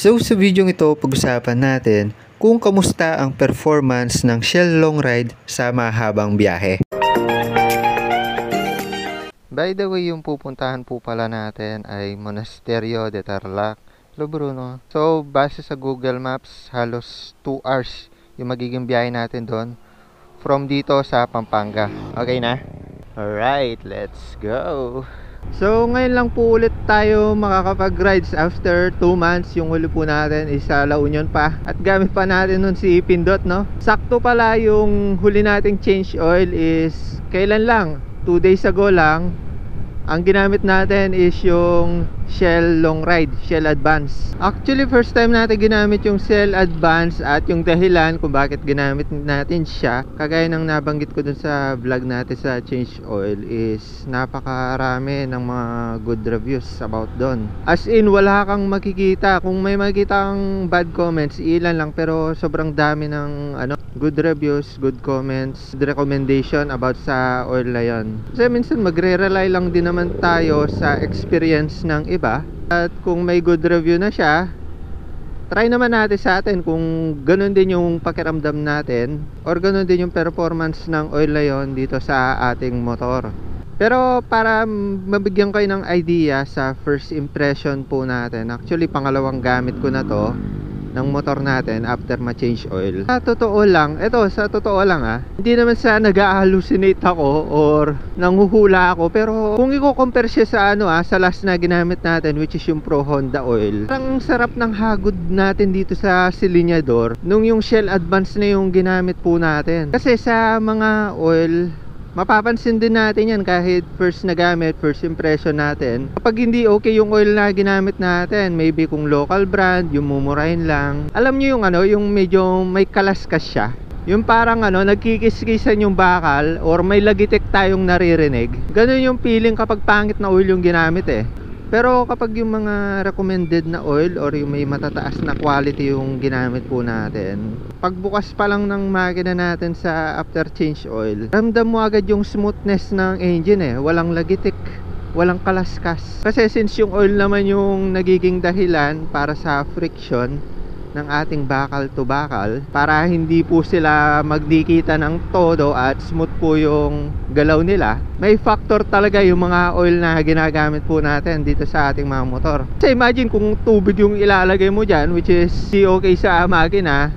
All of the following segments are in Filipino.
So sa video ito, pag-usapan natin kung kamusta ang performance ng Shell Long Ride sa mahabang biyahe. By the way, yung pupuntahan po pala natin ay Monasterio de Tarlac, Lobruno. So base sa Google Maps, halos 2 hours yung magiging biyahe natin doon from dito sa Pampanga. Okay na? Alright, let's go! So ngayon lang po ulit tayo makakapag-rides after 2 months. Yung huli po natin is sa La Union pa. At gamit pa natin nun si Pindot, no? Sakto pala yung huli nating change oil is kailan lang? 2 days ago lang. Ang ginamit natin is yung Shell Long Ride, Shell Advance. Actually, first time natin ginamit yung Shell Advance at yung dahilan kung bakit ginamit natin siya, kagaya ng nabanggit ko dun sa vlog natin sa change oil, is napakarami ng mga good reviews about dun. As in, wala kang makikita. Kung may makikita kang bad comments, ilan lang, pero sobrang dami ng good reviews, good comments, good recommendation about sa oil na yun. Kasi minsan magre-rely lang din naman tayo sa experience ng iba. At kung may good review na siya, try naman natin sa atin kung ganun din yung pakiramdam natin or ganun din yung performance ng oil na yun dito sa ating motor. Pero para mabigyan kayo ng idea sa first impression po natin, actually pangalawang gamit ko na to ng motor natin after ma-change oil. Sa totoo lang, hindi naman sa nag-hallucinate ako or nanghuhula ako, pero kung i-compare siya sa sa last na ginamit natin, which is yung Pro Honda oil, parang sarap ng hagod natin dito sa silinyador nung yung Shell Advance na yung ginamit po natin. Kasi sa mga oil, mapapansin din natin yan kahit first na gamit, first impression natin. Kapag hindi okay yung oil na ginamit natin, maybe kung local brand, yung mumurahin lang. Alam nyo yung yung medyo may kalaskas siya. Yung parang nagkikiskisan yung bakal or may lagitik tayong naririnig. Ganun yung feeling kapag pangit na oil yung ginamit eh. Pero kapag yung mga recommended na oil or yung may matataas na quality yung ginamit po natin, pagbukas pa lang ng makina natin sa after change oil, ramdam mo agad yung smoothness ng engine eh. Walang lagitik, walang kalaskas. Kasi since yung oil naman yung nagiging dahilan para sa friction ng ating bakal to bakal, para hindi po sila magdikita ng todo at smooth po yung galaw nila, may factor talaga yung mga oil na ginagamit po natin dito sa ating mga motor. Kasi imagine kung tubig yung ilalagay mo dyan, which is okay sa makina,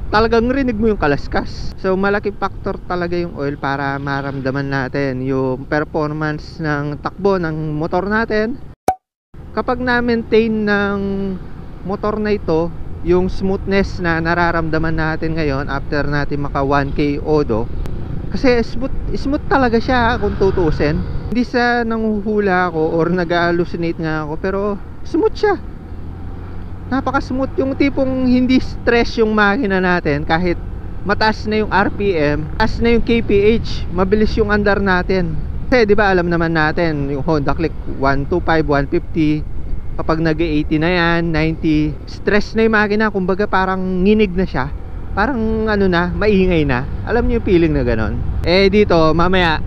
talagang rinig mo yung kalaskas. So malaki factor talaga yung oil para maramdaman natin yung performance ng takbo ng motor natin. Kapag na-maintain ng motor na ito yung smoothness na nararamdaman natin ngayon after natin maka 1K odo, kasi smooth talaga siya kung tutusin. Hindi sa nanghuhula ako or nag-hallucinate nga ako, pero smooth siya. Napaka smooth, yung tipong hindi stress yung makina natin kahit mataas na yung RPM, mataas na yung kph, mabilis yung andar natin. Kasi di ba alam naman natin yung Honda Click 125, 150, kapag nag-80 na yan, 90, stress na yung makina, kumbaga parang nginig na siya, parang maingay na. Alam niyo yung feeling na ganon? Eh dito, mamaya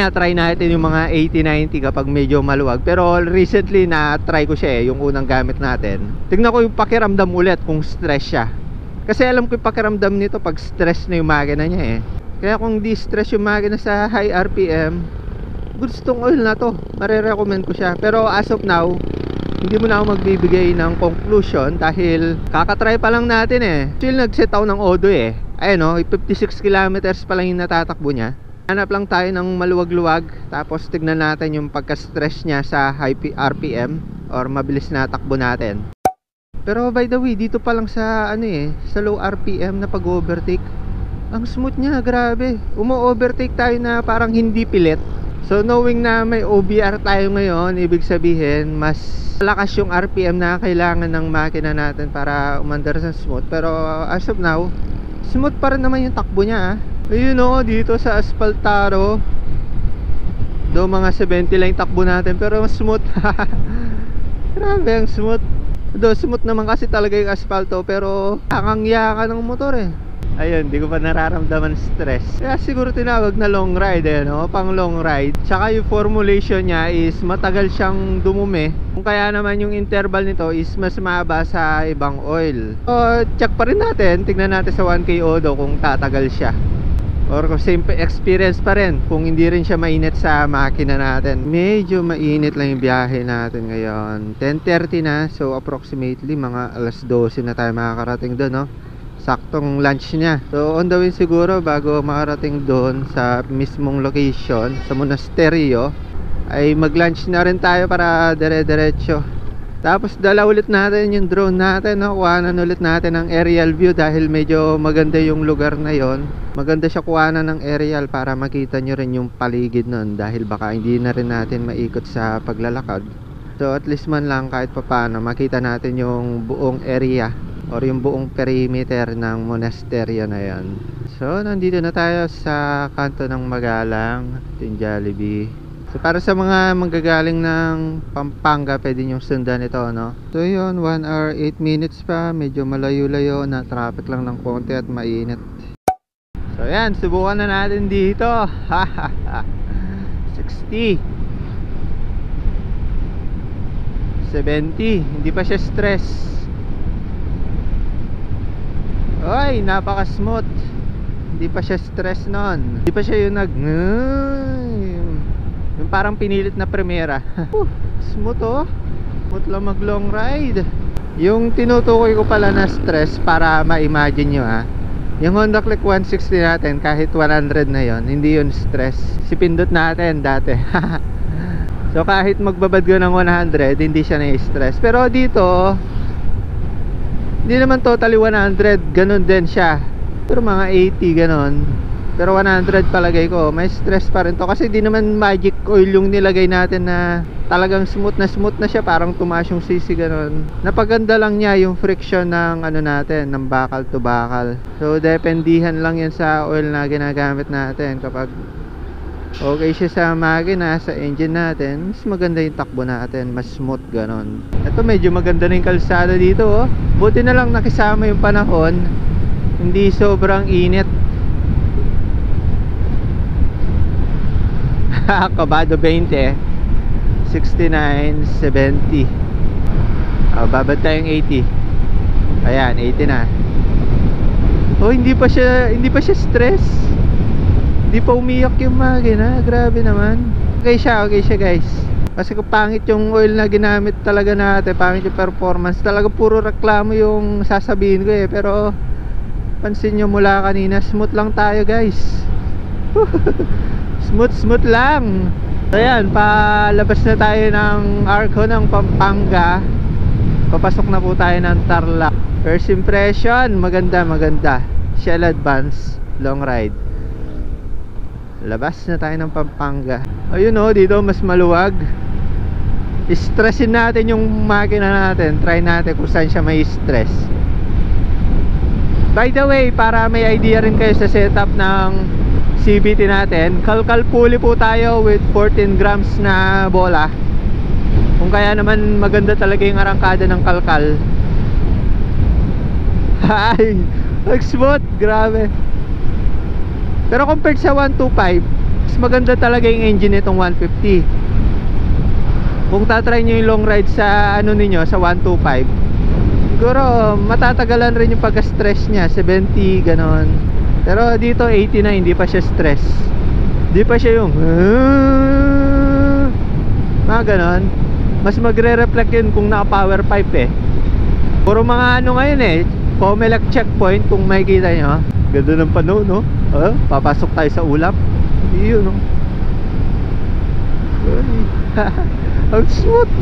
try natin yung mga 80-90 kapag medyo maluwag. Pero recently na try ko siya yung unang gamit natin. Tignan ko yung pakiramdam ulit kung stress siya. Kasi alam ko yung pakiramdam nito pag stress na yung makina niya eh. Kaya kung di stress yung makina sa high RPM, goods tong oil na to, marirecommend ko siya. Pero as of now, hindi mo na ako magbibigay ng conclusion dahil kakatry pa lang natin eh. Still nag-set out ng odo eh. Ayun 56 kilometers pa lang yung natatakbo niya. Hanap lang tayo ng maluwag-luwag, tapos tignan natin yung pagka-stress niya sa high RPM or mabilis na takbo natin. Pero by the way, dito pa lang sa sa low RPM na pag-overtake, ang smooth niya, grabe. Umo-overtake tayo na parang hindi pilit. So knowing na may OBR tayo ngayon, ibig sabihin mas malakas yung RPM na kailangan ng makina natin para umandar sa smooth. Pero as of now, smooth pa rin naman yung takbo niya. Ayun dito sa Asfaltado, do mga 70 lang yung takbo natin, pero mas smooth. Grabe ang smooth. Do smooth naman kasi talaga yung asfalto, pero kakangya ka ng motor eh. Ayun, di ko pa nararamdaman stress. Kaya siguro tinawag na long ride no? Pang long ride. Tsaka yung formulation niya is matagal siyang dumumi. Kung kaya naman yung interval nito is mas maba sa ibang oil. So, check pa rin natin. Tignan natin sa 1K Odo kung tatagal siya. Or kung same experience pa rin, kung hindi rin siya mainit sa makina natin. Medyo mainit lang yung biyahe natin ngayon. 10:30 na, so approximately mga alas 12 na tayo makakarating doon, no? Saktong lunch niya. So on the way siguro bago makarating doon sa mismong location, sa monasteryo, ay mag-lunch na rin tayo para dire-diretso. Tapos dala ulit natin yung drone natin, no? Kuhanan ulit natin ang aerial view dahil medyo maganda yung lugar na yon. Maganda siya kuhanan ng aerial para makita nyo rin yung paligid nun, dahil baka hindi na rin natin maikot sa paglalakad. So at least man lang kahit papaano makita natin yung buong area or yung buong perimeter ng monasteryo na yon. So nandito na tayo sa kanto ng Magalang, yung Jollibee. So para sa mga manggagaling ng Pampanga, pwede nyo sundan ito, no? So yun, 1 hour 8 minutes pa. Medyo malayo-layo na, traffic lang ng konti at mainit. So yan, subukan na natin dito. 60 70, hindi pa siya stress. Oy, napaka smooth. Hindi pa siya stress nun. Hindi pa siya yung yung parang pinilit na Primera. Smooth oh. Smooth lang mag long ride. Yung tinutukoy ko pala na stress, para ma-imagine nyo yung Honda Click 160 natin, kahit 100 na yon, hindi yun stress. Sipindot natin dati. So kahit magbabad ko ng 100, hindi siya na-stress. Pero dito, hindi naman totally 100, ganun din siya. Pero mga 80 ganun. Pero 100 palagay ko, may stress pa rin to. Kasi di naman magic oil yung nilagay natin na talagang smooth na siya, parang tumaas yung sisi ganun. Napaganda lang niya yung friction ng ano natin, ng bakal to bakal. So dependihan lang yan sa oil na ginagamit natin. Kapag okay siya sa makina, sa engine natin, mas maganda yung takbo natin, mas smooth ganon. Ito medyo maganda na yung kalsada dito oh. Buti na lang nakisama yung panahon, hindi sobrang init. Kabado 20, 69, 70. Babad tayong 80. Ayan, 80 na. Oh, hindi pa siya stress. Hindi pa umiyak yung makina. Grabe naman. Okay siya guys. Kasi kung pangit yung oil na ginamit talaga natin, pangit yung performance, talaga puro reklamo yung sasabihin ko pero pansin nyo mula kanina, smooth lang tayo guys. Smooth lang. Ayan, palabas na tayo ng Arco ng Pampanga. Papasok na po tayo ng Tarlac. First impression, maganda. Shell Advance long ride. Labas na tayo ng Pampanga. Ayun oh, dito mas maluwag. Stressin natin yung makina natin. Try natin kung saan siya may stress. By the way, para may idea rin kayo sa setup ng CVT natin, kalkal pulley po tayo with 14 grams na bola. Kung kaya naman maganda talaga yung arangkada ng kalkal. Ay, smooth, grabe. Pero compared sa 125, mas maganda talaga yung engine nitong 150. Kung tatry nyo yung long ride sa ano ninyo, sa 125, siguro matatagalan rin yung pagka-stress nya, 70 ganon. Pero dito 80 na, hindi pa siya stress. Hindi pa siya yung mga ganon. Mas magre-reflect yun kung naka-power pipe Puro mga ano ngayon Comelec checkpoint, kung makikita nyo. Ganda ng panahon no? Papasok tayo sa ulap. Yun no? Ang smooth.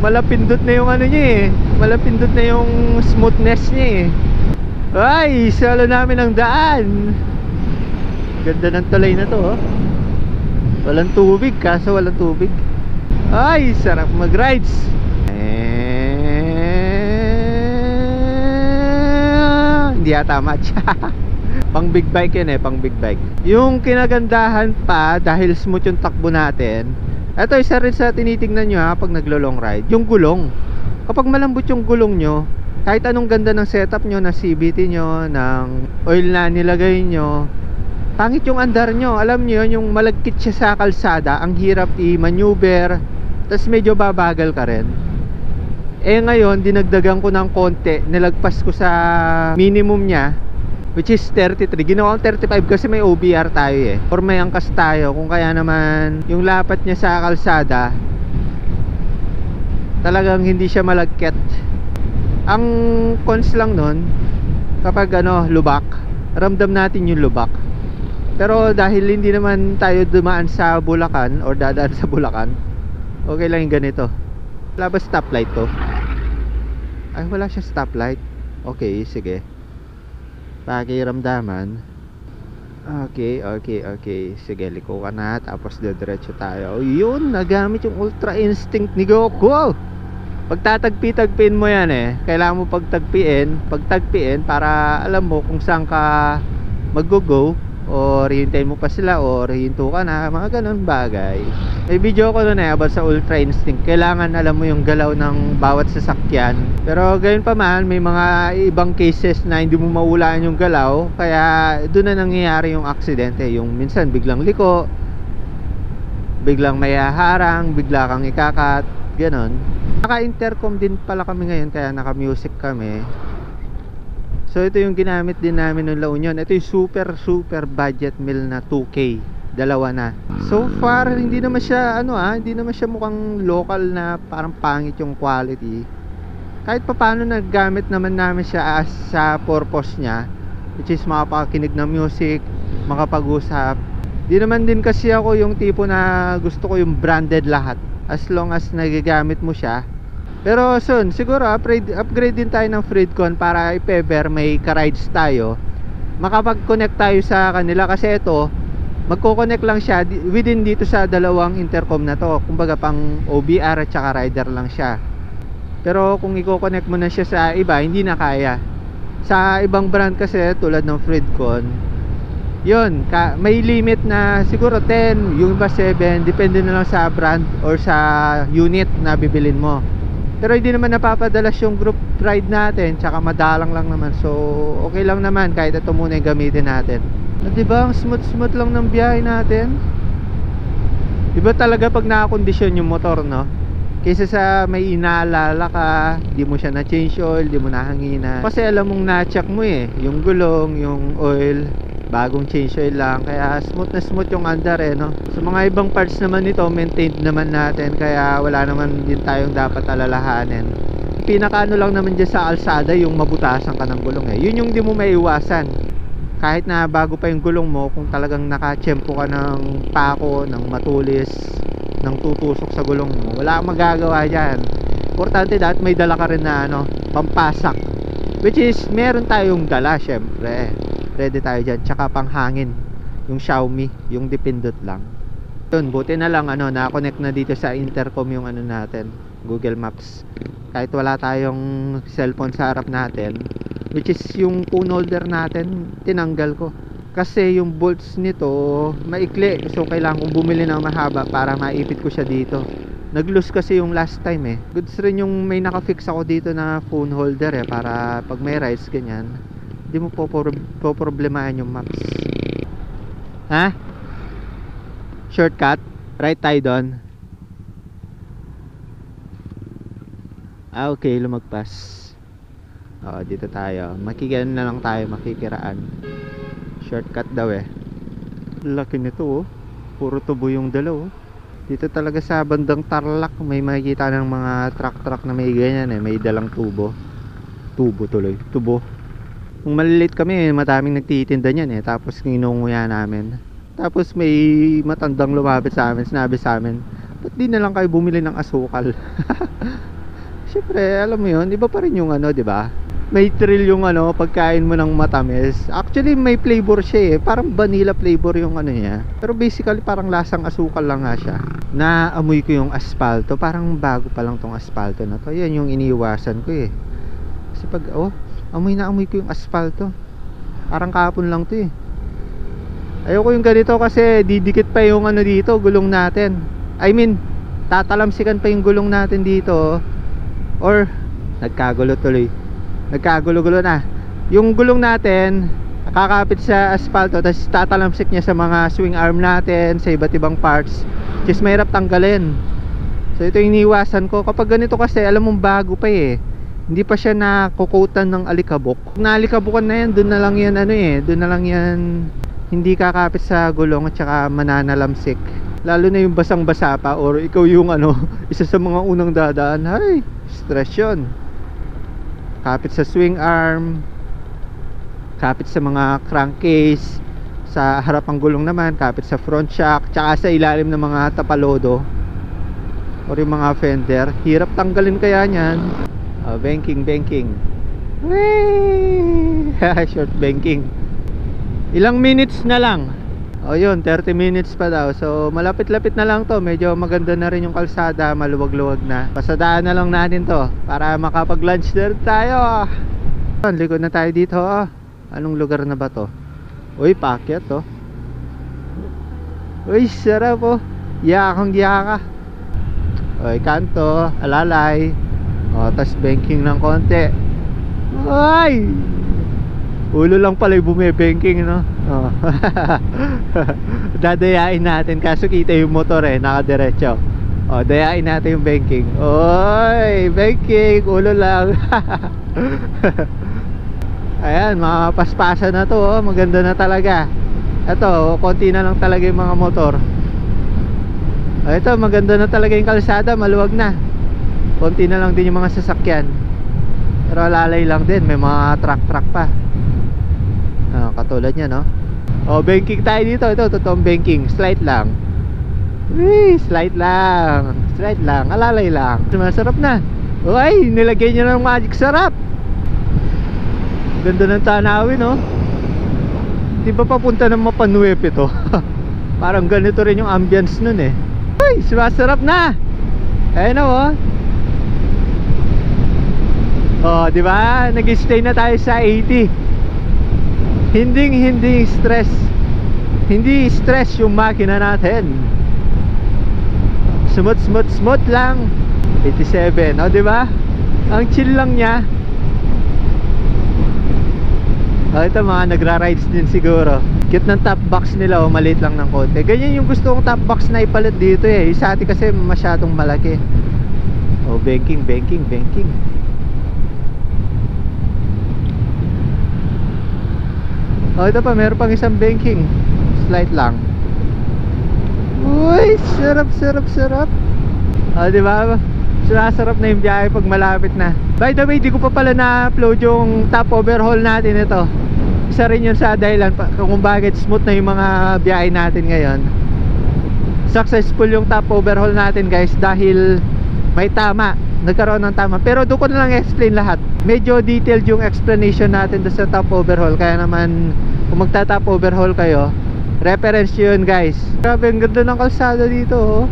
Malapindot na yung ano niya malapindot na yung smoothness niya Ay, salo namin ang daan. Ganda ng tulay na to Walang tubig, kaso walang tubig. Ay, sarap mag-rides. Hindi yata match. Pang big bike yun pang big bike. Yung kinagandahan pa, dahil smooth yung takbo natin, ito isa rin sa tinitingnan nyo pag naglo long ride, yung gulong. Kapag malambot yung gulong nyo, Kahit anong ganda ng setup nyo, ng CVT nyo, ng oil na nilagay nyo, pangit yung andar nyo. Alam nyo yun, yung malagkit siya sa kalsada, ang hirap i-maneuver, tas medyo babagal ka rin. Eh ngayon, dinagdagan ko ng konti, nilagpas ko sa minimum niya, which is 33. Ginawa kong 35 kasi may OBR tayo eh, or may angkas tayo. Kung kaya naman yung lapat niya sa kalsada talagang hindi siya malagkit. Ang cons lang nun, kapag lubak, ramdam natin yung lubak. Pero dahil hindi naman tayo dumaan sa Bulacan or dadaan sa Bulacan, okay lang yung ganito. Wala ba stoplight to? Ay, wala siya stoplight. Okay, sige. Pakiramdaman. Okay. Sige, liko ka na. Tapos diretso tayo. Yun, nagamit yung ultra instinct ni Goku. Pag tatagpi-tagpiin mo yan eh, kailangan mo pagtagpiin para alam mo kung saan ka mag-go, or hintayin mo pa sila, or hinto ka na, mga ganun bagay. May video ko nun about sa ultra instinct. Kailangan alam mo yung galaw ng bawat sasakyan. Pero gayon pa man, may mga ibang cases na hindi mo maulaan yung galaw, kaya doon na nangyayari yung aksidente. Yung minsan biglang liko, biglang may haharang, bigla kang ikakat, ganon. Naka-intercom din pala kami ngayon, kaya naka-music kami. So ito yung ginamit din namin ng La Union. Ito yung super budget meal na 2K. Dalawa na. So far hindi naman siya hindi naman siya mukhang local na parang pangit yung quality. Kahit papaano naggamit naman namin siya sa purpose niya, which is makapakinig ng music, makapag-usap. Di naman din kasi ako yung tipo na gusto ko yung branded lahat, as long as nagagamit mo siya. Pero soon, siguro upgrade din tayo ng Freedcon para if ever may ka-rides tayo, makapag-connect tayo sa kanila. Kasi ito, magko-connect lang siya within dito sa dalawang intercom na to. Kumbaga pang OBR at saka rider lang siya. Pero kung i-connect mo na siya sa iba, hindi na kaya. Sa ibang brand kasi tulad ng Freedcon, yun, may limit na siguro 10, yung iba 7, depende na lang sa brand or sa unit na bibilin mo. Pero hindi naman napapadalas yung group ride natin, tsaka madalang lang naman. So okay lang naman kahit ito muna yung gamitin natin. At diba ang smooth lang ng biyahe natin? Diba talaga pag nakakondisyon yung motor, no? Kaysa sa may inaalala ka, di mo siya na-change oil, di mo nahangina. Kasi alam mong na-check mo eh, yung gulong, yung oil, bagong change oil lang. Kaya smooth na smooth yung andar eh, no? Sa mga ibang parts naman nito, maintained naman natin. Kaya wala naman din tayong dapat alalahanin. Pinakaano lang naman dyan sa alsada, yung mabutasan ka ng gulong eh. Yun yung di mo maiwasan. Kahit na bago pa yung gulong mo, kung talagang nakatsyempo ka ng pako, ng matulis, ng tutusok sa gulong mo, wala kang magagawa dyan. Importante dapat may dala ka rin na pampasak, which is meron tayong dala syempre. Ready tayo dyan. Tsaka panghangin, yung Xiaomi, yung dipindot lang. Yun, buti na lang na-connect na dito sa intercom yung natin, Google Maps. Kahit wala tayong cellphone sa harap natin, which is yung phone holder natin, tinanggal ko. Kasi yung bolts nito maikli, so kailangan kong bumili ng mahaba para maipit ko siya dito. Nag-loose kasi yung last time eh. Goods rin yung may nakafix ako dito na phone holder eh, para pag may rides ganyan, hindi mo po problemahin yung maps. Ha? Shortcut? Right tayo doon. Okay, lumagpas. Oo, dito tayo. Makikian na lang tayo, makikiraan. Shortcut daw eh. Laki nito oh. Puro tubo yung dalaw oh. Dito talaga sa bandang Tarlac may makikita ng mga truck na may ganyan eh, may dalang tubo. Tubo tuloy, tubo. Kung maliliit kami, madaming nagtitinda niyan eh. Tapos kinunguya namin. Tapos may matandang lumapit sa amin, sinabi sa amin, ba't di na lang kayo bumili ng asukal? Siyempre, alam mo yun, iba pa rin yung di ba? May thrill yung pagkain mo ng matamis. Actually may flavor siya eh, parang vanilla flavor yung niya. Pero basically parang lasang asukal lang nga siya. Naamoy ko yung aspalto, parang bago pa lang tong aspalto na to. Yan yung iniiwasan ko eh. Kasi pag amoy ko yung aspalto. Parang kahapon lang to eh. Ayoko yung ganito kasi didikit pa yung dito, gulong natin. I mean, tatalamsikan pa yung gulong natin dito. Or nagkagulo tuloy. Nagkagulo-gulo na. Yung gulong natin kakapit sa asfalto, tapos tatalamsik niya sa mga swing arm natin, sa iba't ibang parts, which is mahirap tanggalin. So ito yung iniwasan ko. Kapag ganito kasi, alam mong bago pa eh, hindi pa siya nakukutan ng alikabok. Kung naalikabukan na yan, dun na lang yan dun na lang yan hindi kakapit sa gulong at saka mananalamsik. Lalo na yung basang-basa pa, or ikaw yung isa sa mga unang dadaan, ay, stress yun. Kapit sa swing arm, kapit sa mga crankcase, sa harapang gulong naman, kapit sa front shock, tsaka sa ilalim ng mga tapalodo or yung mga fender. Hirap tanggalin kaya nyan. Banking. Short banking. Ilang minutes na lang. Yun, 30 minutes pa daw. So malapit-lapit na lang to. Medyo maganda na rin yung kalsada, maluwag-luwag na. Pasadaan na lang natin to para makapag-lunch na tayo. Likod na tayo dito. Anong lugar na ba to? Uy, paakyat to. Uy, sarap yakang yaka. Uy, kanto, alalay. Tas banking ng konti. Ay, ulo lang pala yung bumibanking, no? Dadayain natin, kaso kita yung motor nakadiretso. Dayain natin yung banking. Oy, banking, ulo lang. Ayan, mga paspasa na to. Maganda na talaga. Ito, konti na lang talaga yung mga motor. Ito, maganda na talaga yung kalsada, maluwag na. Konti na lang din yung mga sasakyan. Pero alalay lang din, may mga truck pa. Katulad niya, no? Banking tayo dito. Ito, totoong banking. Slight lang. Slight lang. Alalay lang. Masarap na. Uy, nilagay niya ng magic sarap. Ganda ng tanawin, no? Di ba papunta ng Mapanuep ito? Parang ganito rin yung ambience nun eh. Uy, sumasarap na. Ayun na di ba? Nag-stay na tayo sa 80. Hindi stress. Hindi stress yung makina natin. Smooth lang. 87. Di ba? Ang chill lang niya. Ito mga nagra-rides din siguro. Cute ng top box nila, maliit lang ng konti. Ganyan yung gusto kong top box na ipalit dito eh. Yung sa atin kasi masyadong malaki. Banking. Ito pa, meron pang isang banking. Slight lang. Uy, sarap. Diba? Sarap na yung biyahe pag malapit na. By the way, di ko pa pala na-upload yung top overhaul natin ito. Isa rin yun sa dahilan kung bakit smooth na yung mga biyahe natin ngayon. Successful yung top overhaul natin guys, dahil may tama, nagkaroon ng tama. Pero doon ko na lang explain lahat. Medyo detailed yung explanation natin doon sa top overhaul. Kaya naman kung magta-top overhaul kayo, reference yun guys. Grabe, ang ganda ng kalsada dito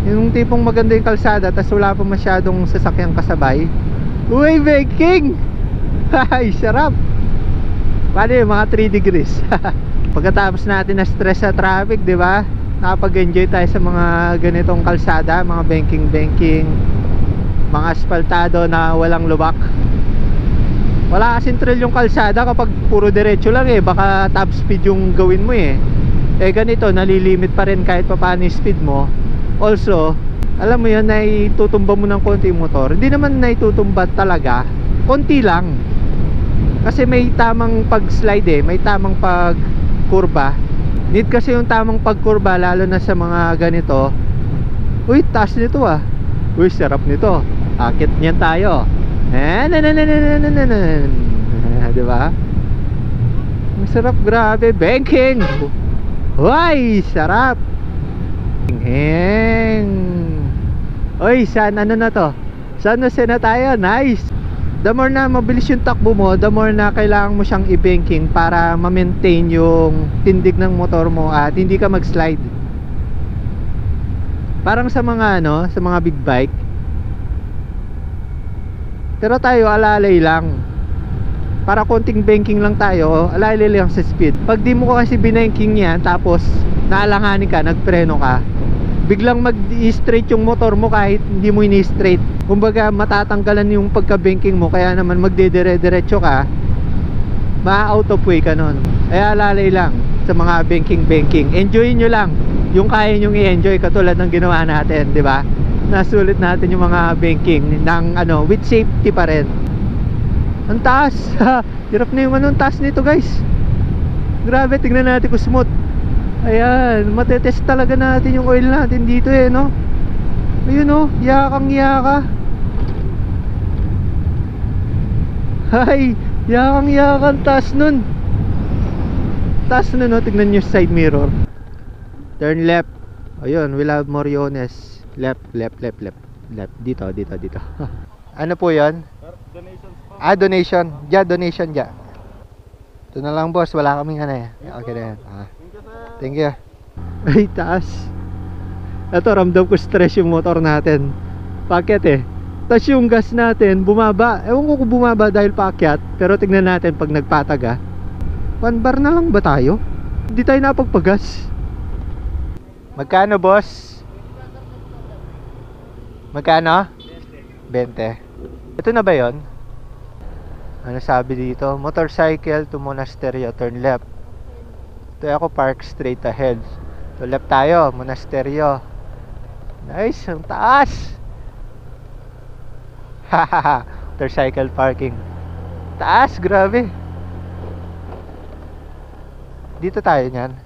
Yung tipong maganda yung kalsada, tas wala pa masyadong sasakyang kasabay. Uy, baking! Ay, sarap! Paano yung mga 3 degrees? Pagkatapos natin na stress sa traffic, di ba? Nakapag-enjoy tayo sa mga ganitong kalsada, mga banking, mga asfaltado na walang lubak. Wala kasing trail yung kalsada kapag puro diretso lang baka top speed yung gawin mo ganito, nalilimit pa rin kahit pa paano yung speed mo. Also, alam mo yun, naitutumba mo ng konti yung motor. Hindi naman naitutumba talaga, konti lang. Kasi may tamang pag-slide may tamang pag-kurba. Need kasi yung tamang pag-kurba, lalo na sa mga ganito. Uy, taas nito Uy, sarap nito. Akit niyan tayo. Diba? Masarap, grabe. Banking! Uy, sarap. Uy, saan na to? Saan na tayo? Nice. The more na mabilis yung takbo mo, the more na kailangan mo siyang i-banking para ma-maintain yung tindig ng motor mo at hindi ka mag-slide. Parang sa mga sa mga big bike. Pero tayo alalay lang. Para konting banking lang tayo, alalay lang sa speed. Pag di mo kasi binanking yan, tapos naalanganin ka, nagpreno ka, biglang mag-straight yung motor mo kahit hindi mo ini-straight. Kumbaga matatanggalan yung pagka-banking mo, kaya naman magdedire-diretso ka, ma-out of way ka nun. Kaya lalay lang sa mga banking. Enjoyin nyo lang yung kaya nyong i-enjoy, katulad ng ginawa natin, di ba? Nasulit natin yung mga banking ng with safety pa rin. Ang taas. Hirap na yung taas nito, guys. Grabe, tignan natin kung smooth. Ayan, matetest talaga natin yung oil natin dito no. Ayun yakang yaka. Hay, yakang yakan, taas nun. Taas nun tignan nyo side mirror. Turn left. Ayun, we'll have Moriones. Left. Dito. Ano po yun? Donation. Donation. Ito na lang, boss, wala kaming okay na yan. Thank you. Ay, taas. Ito, ramdam ko stress yung motor natin. Paket Tapos yung gas natin bumaba. Ewan ko kung bumaba dahil paakyat, pero tignan natin pag nagpataga. 1 bar na lang ba tayo? Hindi tayo napagpagas. Magkano, boss? Magkano? 20. Ito na ba yon? Ano sabi dito? Motorcycle to Monasterio, turn left. Ito ako, park straight ahead. So left tayo, Monasterio. Nice, ang taas. Hahaha, motorcycle parking. Taas, grabe. Dito tayo niyan.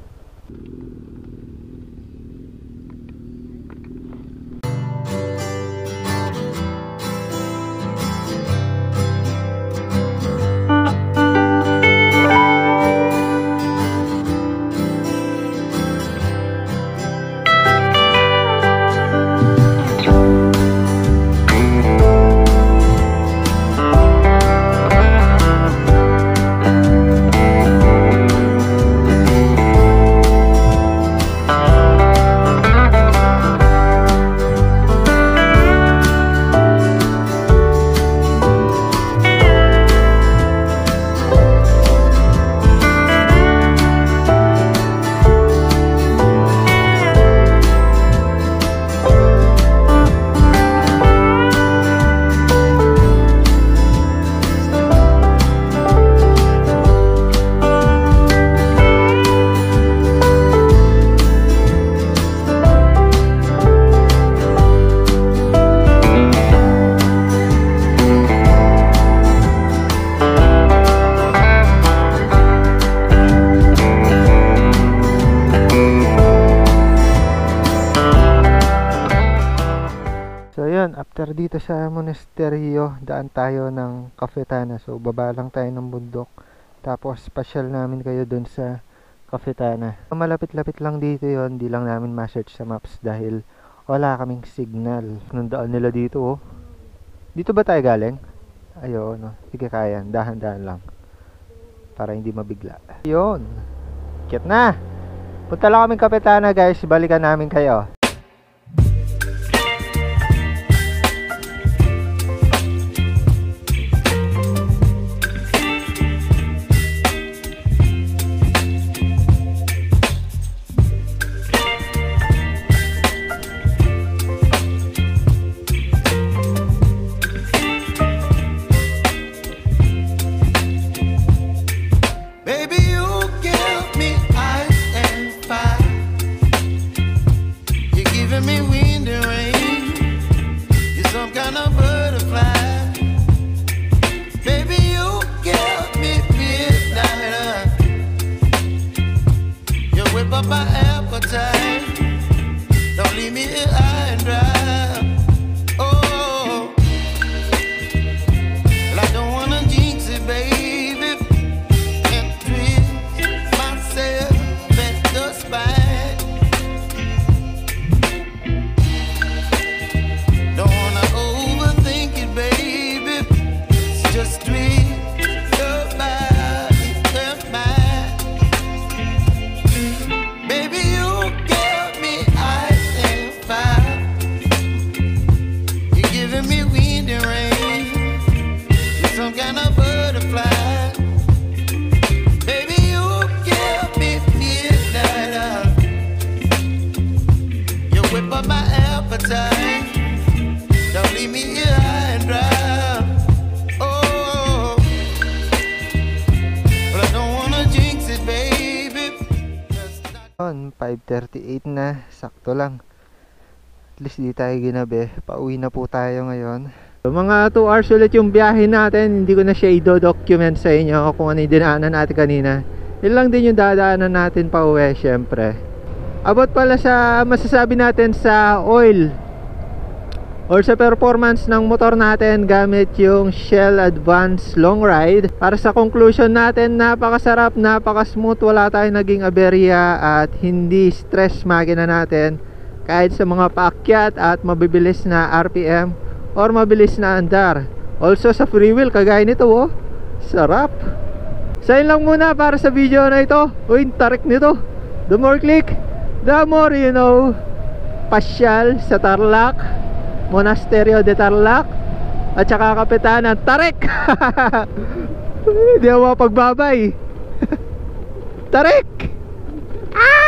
After dito sa Monasterio, daan tayo ng Cafetana. So baba lang tayo ng bundok, tapos pasyal namin kayo dun sa Cafetana. Malapit-lapit lang dito yon, di lang namin ma-search sa maps dahil wala kaming signal. Anong daan nila dito Dito ba tayo galing? Ayun sige, kaya, dahan-dahan lang para hindi mabigla. Ayun, kit na. Punta lang kaming Cafetana, guys, balikan namin kayo. 5:38 na, sakto lang. At least di tayo ginabi. Pauwi na po tayo ngayon. So, mga 2 hours ulit yung biyahe natin. Hindi ko na siya i-document sa inyo kung ano yung dinaanan natin kanina. Yun lang din yung dadaanan natin pa uwi, syempre. About pala sa masasabi natin sa oil or sa performance ng motor natin gamit yung Shell Advance Long Ride. Para sa conclusion natin, napakasarap, napaka-smooth, wala tayong naging aberya at hindi stress makina natin kahit sa mga paakyat at mabibilis na RPM or mabilis na andar. Also sa free wheel, kagaya nito oh, sarap. So yun lang muna para sa video na ito. Uy, tarik nito. The more click, the more you know. Pasyal sa Tarlac, Monasterio de Tarlac, at saka Kapitanan Tarik. Hindi ako mapagbabay. Tarik! Ah!